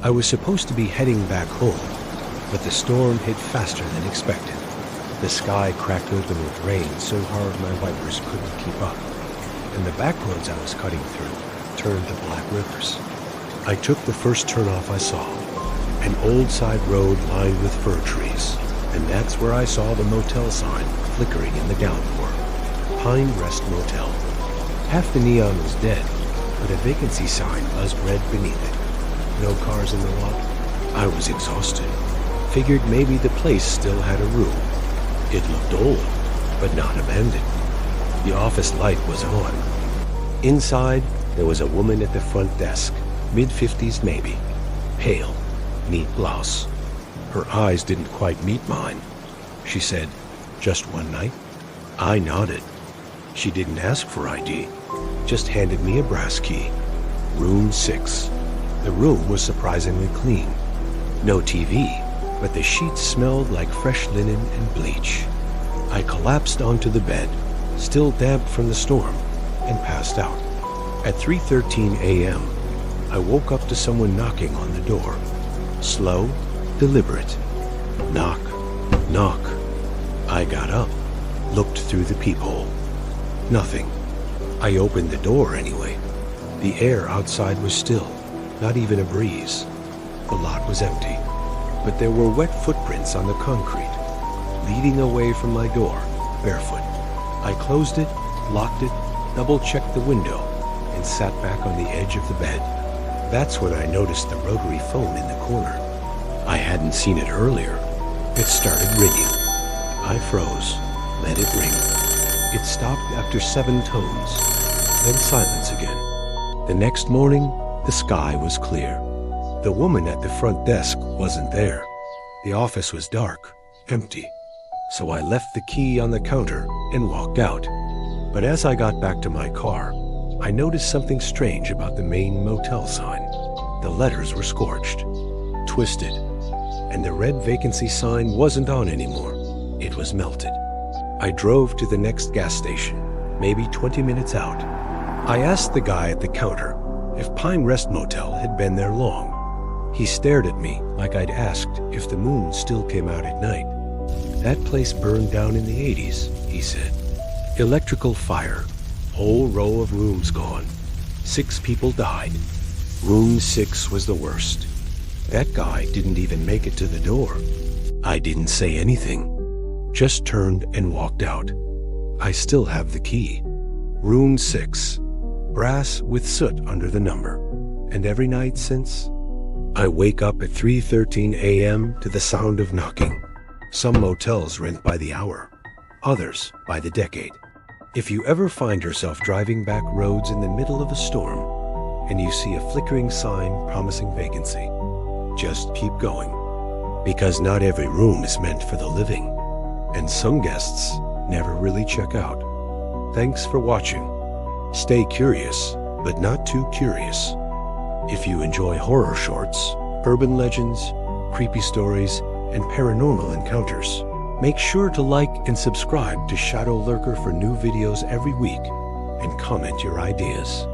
I was supposed to be heading back home, but the storm hit faster than expected. The sky cracked open with rain so hard my wipers couldn't keep up, and the back roads I was cutting through turned to black rivers. I took the first turnoff I saw, an old side road lined with fir trees, and that's where I saw the motel sign flickering in the downpour. Pine Rest Motel. Half the neon was dead, but a vacancy sign buzzed red beneath it. No cars in the lot. I was exhausted. Figured maybe the place still had a room. It looked old, but not abandoned. The office light was on. Inside, there was a woman at the front desk, mid-50s maybe. Pale, neat blouse. Her eyes didn't quite meet mine. She said, "Just one night?" I nodded. She didn't ask for ID, just handed me a brass key. Room 6. The room was surprisingly clean. No TV, but the sheets smelled like fresh linen and bleach. I collapsed onto the bed, still damp from the storm, and passed out. At 3:13 a.m., I woke up to someone knocking on the door. Slow, deliberate. Knock, knock. I got up, looked through the peephole. Nothing. I opened the door anyway. The air outside was still, not even a breeze. The lot was empty, but there were wet footprints on the concrete, leading away from my door, barefoot. I closed it, locked it, double-checked the window, and sat back on the edge of the bed. That's when I noticed the rotary phone in the corner. I hadn't seen it earlier. It started ringing. I froze, let it ring. It stopped after 7 tones, then silence again. The next morning, the sky was clear. The woman at the front desk wasn't there. The office was dark, empty. So I left the key on the counter and walked out. But as I got back to my car, I noticed something strange about the main motel sign. The letters were scorched, twisted, and the red vacancy sign wasn't on anymore. It was melted. I drove to the next gas station, maybe 20 minutes out. I asked the guy at the counter if Pine Rest Motel had been there long. He stared at me like I'd asked if the moon still came out at night. That place burned down in the 80s, he said. Electrical fire, whole row of rooms gone. 6 people died. Room 6 was the worst. That guy didn't even make it to the door. I didn't say anything, just turned and walked out. I still have the key. Room 6, brass with soot under the number. And every night since, I wake up at 3:13 a.m. to the sound of knocking. Some motels rent by the hour, others by the decade. If you ever find yourself driving back roads in the middle of a storm and you see a flickering sign promising vacancy, just keep going. Because not every room is meant for the living, and some guests never really check out. Thanks for watching. Stay curious, but not too curious. If you enjoy horror shorts, urban legends, creepy stories, and paranormal encounters, make sure to like and subscribe to Shadow Lurker for new videos every week, and comment your ideas.